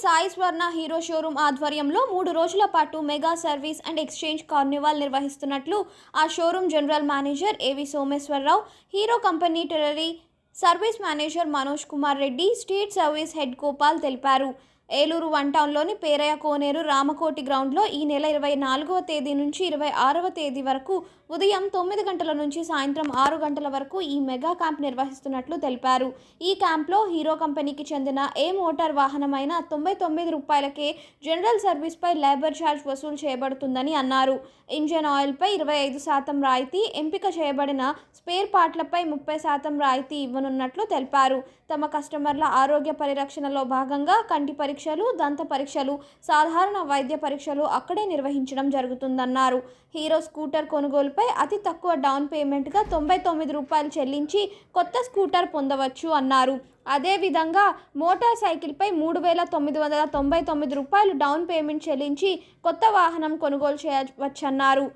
సాయి స్వర్ణ hero showroom ఆధ్వర్యంలో 3 రోజుల పాటు mega service and exchange carnival నిర్వహిస్తున్నట్లు ఆ showroom general manager A V Someswara Rao, Hero company territory service manager Manoj Kumar Reddy, state service head Gopal తెలిపారు. ఏలూరు వన్ టౌన్లోని పేరయ్య కోనేరు రామకోటి గ్రౌండ్లో ఈ నెల 24వ తేదీ నుంచి 26వ తేదీ వరకు ఉదయం 9 గంటల నుంచి సాయంత్రం 6 గంటల వరకు ఈ మెగా క్యాంప్ నిర్వహిస్తున్నట్లు తెలిపారు. ఈ క్యాంప్లో హీరో కంపెనీకి చెందిన ఏ మోటార్ వాహనమైన 99 రూపాయలకే జనరల్ సర్వీస్పై లేబర్ ఛార్జ్ వసూలు చేయబడుతుందని అన్నారు. ఇంజన్ ఆయిల్పై 25% రాయితీ, ఎంపిక చేయబడిన స్పేర్ పార్ట్లపై 30% రాయితీ ఇవ్వనున్నట్లు తెలిపారు. తమ కస్టమర్ల ఆరోగ్య పరిరక్షణలో భాగంగా కంటి పరీక్షలు, దంత పరీక్షలు, సాధారణ వైద్య పరీక్షలు అక్కడే నిర్వహించడం జరుగుతుందన్నారు. హీరో స్కూటర్ కొనుగోలుపై అతి తక్కువ డౌన్ పేమెంట్గా 99 రూపాయలు చెల్లించి కొత్త స్కూటర్ పొందవచ్చు అన్నారు. అదేవిధంగా మోటార్ సైకిల్పై 3,999 రూపాయలు డౌన్ పేమెంట్ చెల్లించి కొత్త వాహనం కొనుగోలు చేయవచ్చన్నారు.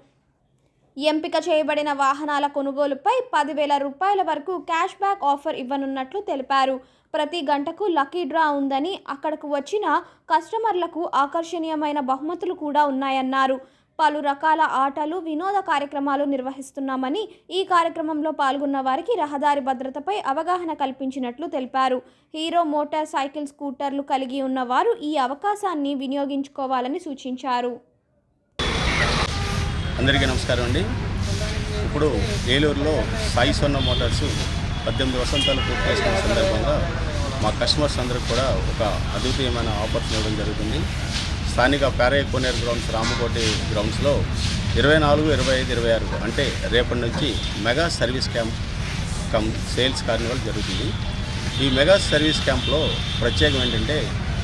ఎంపిక చేయబడిన వాహనాల కొనుగోలుపై 10,000 రూపాయల వరకు క్యాష్ బ్యాక్ ఆఫర్ ఇవ్వనున్నట్లు తెలిపారు. ప్రతి గంటకు లక్కీ డ్రా ఉందని, అక్కడకు వచ్చిన కస్టమర్లకు ఆకర్షణీయమైన బహుమతులు కూడా ఉన్నాయన్నారు. పలు రకాల ఆటలు, వినోద కార్యక్రమాలు నిర్వహిస్తున్నామని, ఈ కార్యక్రమంలో పాల్గొన్న వారికి రహదారి భద్రతపై అవగాహన కల్పించినట్లు తెలిపారు. హీరో మోటార్ సైకిల్, స్కూటర్లు కలిగి ఉన్నవారు ఈ అవకాశాన్ని వినియోగించుకోవాలని సూచించారు. అందరికీ నమస్కారం అండి. ఇప్పుడు ఏలూరులో సాయి స్వర్ణ మోటార్స్ 18 వసంతాలు పూర్తి చేసిన సందర్భంగా మా కస్టమర్స్ అందరికి కూడా ఒక అద్భుతమైన ఆఫర్స్ ఇవ్వడం జరుగుతుంది. స్థానిక పేరయ్య కోనేరు గ్రౌండ్స్, రామకోటి గ్రౌండ్స్లో 24, 25, 26 అంటే రేపటి నుంచి mega service camp sales carnival జరుగుతుంది. ఈ మెగా సర్వీస్ క్యాంప్లో ప్రత్యేకం ఏంటంటే,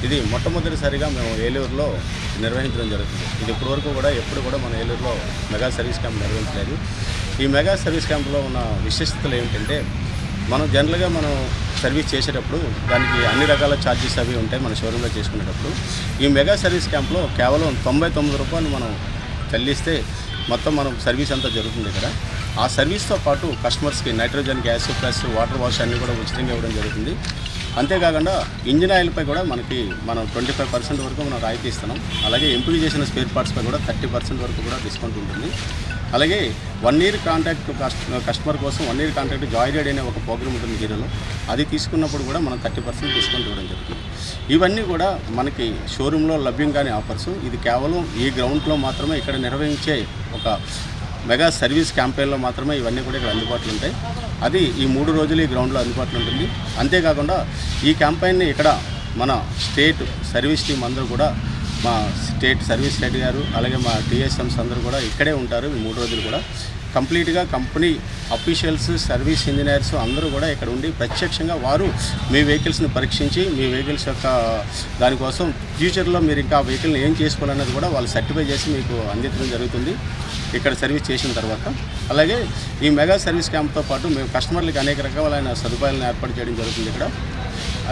ఇది మొట్టమొదటిసారిగా మేము ఏలూరులో నిర్వహించడం జరుగుతుంది. ఇది ఇప్పటివరకు కూడా ఎప్పుడు కూడా మన ఏలూరులో మెగా సర్వీస్ క్యాంప్ నిర్వహించలేదు. ఈ మెగా సర్వీస్ క్యాంప్లో ఉన్న విశిష్టతలు ఏమిటంటే, జనరల్గా మనం సర్వీస్ చేసేటప్పుడు దానికి అన్ని రకాల ఛార్జెస్ అవి ఉంటాయి మన షోరూంలో చేసుకునేటప్పుడు. ఈ మెగా సర్వీస్ క్యాంప్లో కేవలం 99 రూపాయలు మనం చెల్లిస్తే మొత్తం మనం సర్వీస్ అంతా జరుగుతుంది ఇక్కడ. ఆ సర్వీస్తో పాటు కస్టమర్స్కి nitrogen gas plus water wash అన్నీ కూడా ఉచితంగా ఇవ్వడం జరుగుతుంది. అంతేకాకుండా ఇంజిన్ ఆయిల్పై కూడా మనం 25% వరకు మనం రాయితీ ఇస్తున్నాం. అలాగే ఎంపిక చేసిన స్పేర్ పార్ట్స్పై కూడా 30% వరకు కూడా డిస్కౌంట్ ఉంటుంది. అలాగే 1 ఇయర్ కాంట్రాక్ట్ కస్టమర్ కోసం 1 ఇయర్ కాంట్రాక్ట్ జాయిడెడ్ అనే ఒక ప్రోగ్రామ్ ఉంటుంది హీరోలో. అది తీసుకున్నప్పుడు కూడా మనం 30% డిస్కౌంట్ ఇవ్వడం జరుగుతుంది. ఇవన్నీ కూడా మనకి షోరూంలో లభ్యం కాని ఆఫర్స్. ఇది కేవలం ఈ గ్రౌండ్లో మాత్రమే ఇక్కడ నిర్వహించే ఒక మెగా సర్వీస్ క్యాంపెయిన్లో మాత్రమే ఇవన్నీ కూడా ఇక్కడ అందుబాటులో ఉంటాయి. అది ఈ 3 రోజులు ఈ గ్రౌండ్లో అందుబాటులో ఉంటుంది. అంతేకాకుండా ఈ క్యాంపెయిన్ని ఇక్కడ మన స్టేట్ సర్వీస్ టీం అందరూ కూడా, మా స్టేట్ సర్వీస్ హెడ్ గారు, అలాగే మా టీఎస్ఎంస్ అందరూ కూడా ఇక్కడే ఉంటారు. ఈ 3 రోజులు కూడా కంప్లీట్గా కంపెనీ అఫీషియల్స్, సర్వీస్ ఇంజనీర్స్ అందరూ కూడా ఇక్కడ ఉండి ప్రత్యక్షంగా వారు మీ వెహికల్స్ని పరీక్షించి, మీ వెహికల్స్ యొక్క దానికోసం ఫ్యూచర్లో మీరు ఇంకా ఆ వెహికల్ని ఏం చేసుకోవాలన్నది కూడా వాళ్ళు సర్టిఫై చేసి మీకు అందించడం జరుగుతుంది ఇక్కడ సర్వీస్ చేసిన తర్వాత. అలాగే ఈ మెగా సర్వీస్ క్యాంప్తో పాటు మేము కస్టమర్లకి అనేక రకాలైన సదుపాయాలను ఏర్పాటు చేయడం జరుగుతుంది ఇక్కడ.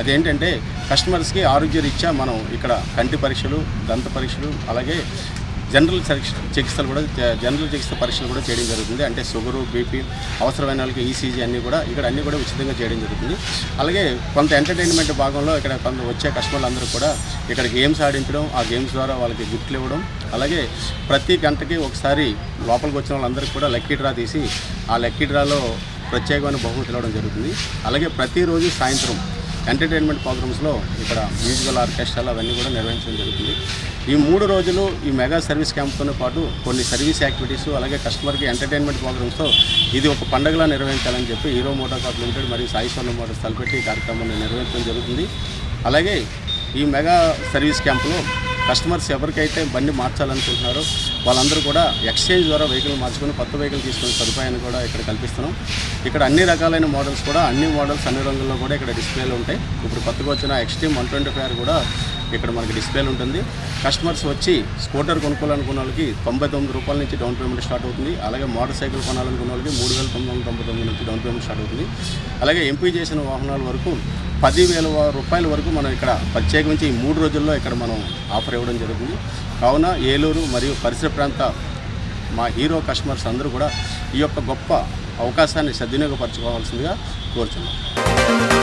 అదేంటంటే, కస్టమర్స్కి ఆరోగ్య రీత్యా మనం ఇక్కడ కంటి పరీక్షలు, దంత పరీక్షలు, అలాగే జనరల్ చికిత్స పరీక్షలు కూడా చేయడం జరుగుతుంది. అంటే షుగరు, బీపీ, అవసరమైన వాళ్ళకి ఈసీజీ అన్నీ కూడా ఉచితంగా చేయడం జరుగుతుంది. అలాగే కొంత ఎంటర్టైన్మెంట్ భాగంలో ఇక్కడ కొంత వచ్చే కస్టమర్లు అందరూ కూడా ఇక్కడ గేమ్స్ ఆడించడం, ఆ గేమ్స్ ద్వారా వాళ్ళకి గిఫ్ట్లు ఇవ్వడం, అలాగే ప్రతి గంటకి ఒకసారి లోపలికి వచ్చిన వాళ్ళందరికీ కూడా లక్కీ డ్రా తీసి ఆ లక్కీ డ్రాలో ప్రత్యేకమైన బహుమతులు ఇవ్వడం జరుగుతుంది. అలాగే ప్రతిరోజు సాయంత్రం ఎంటర్టైన్మెంట్ ప్రోగ్రామ్స్లో ఇక్కడ మ్యూజికల్ ఆర్కెస్ట్రాలు అవన్నీ కూడా నిర్వహించడం జరుగుతుంది. ఈ 3 రోజులు ఈ మెగా సర్వీస్ క్యాంప్తో పాటు కొన్ని సర్వీస్ యాక్టివిటీస్, అలాగే కస్టమర్కి ఎంటర్టైన్మెంట్ ప్రోగ్రామ్స్తో ఇది ఒక పండుగలా నిర్వహించాలని చెప్పి హీరో మోటార్ కార్ప్ లిమిటెడ్ మరియు సాయి స్వర్ణ మోటార్స్ తలపెట్టి ఈ కార్యక్రమాన్ని నిర్వహించడం జరుగుతుంది. అలాగే ఈ మెగా సర్వీస్ క్యాంప్లో కస్టమర్స్ ఎవరికైతే బండి మార్చాలనుకుంటున్నారో వాళ్ళందరూ కూడా ఎక్స్చేంజ్ ద్వారా వెహికల్ మార్చుకొని కొత్త వెహికల్ తీసుకునే సదుపాయాన్ని కూడా ఇక్కడ కల్పిస్తున్నాం. ఇక్కడ అన్ని రకాలైన మోడల్స్ కూడా, అన్ని మోడల్స్ అన్ని రంగుల్లో కూడా ఇక్కడ డిస్ప్లేలు ఉంటాయి. ఇప్పుడు కొత్తగా వచ్చిన ఎక్స్ట్రీమ్ 125 కూడా ఇక్కడ మనకి డిస్ప్లేలు ఉంటుంది. కస్టమర్స్ వచ్చి స్కూటర్ కొనుక్కోవాలనుకున్న వాళ్ళకి 99 రూపాయల నుంచి డౌన్ పేమెంట్ స్టార్ట్ అవుతుంది. అలాగే మోటార్ సైకిల్ కొనాలనుకున్న వాళ్ళకి 3,999 నుంచి డౌన్ పేమెంట్ స్టార్ట్ అవుతుంది. అలాగే ఎంపిక చేసిన వాహనాల వరకు 10,000 రూపాయల వరకు మనం ఇక్కడ ప్రత్యేకించి ఈ 3 రోజుల్లో ఇక్కడ మనం ఆఫర్ ఇవ్వడం జరుగుతుంది. కావున ఏలూరు మరియు పరిసర ప్రాంత మా హీరో కస్టమర్స్ అందరూ కూడా ఈ యొక్క గొప్ప అవకాశాన్ని సద్వినియోగపరచుకోవాల్సిందిగా కోరుచున్నాం.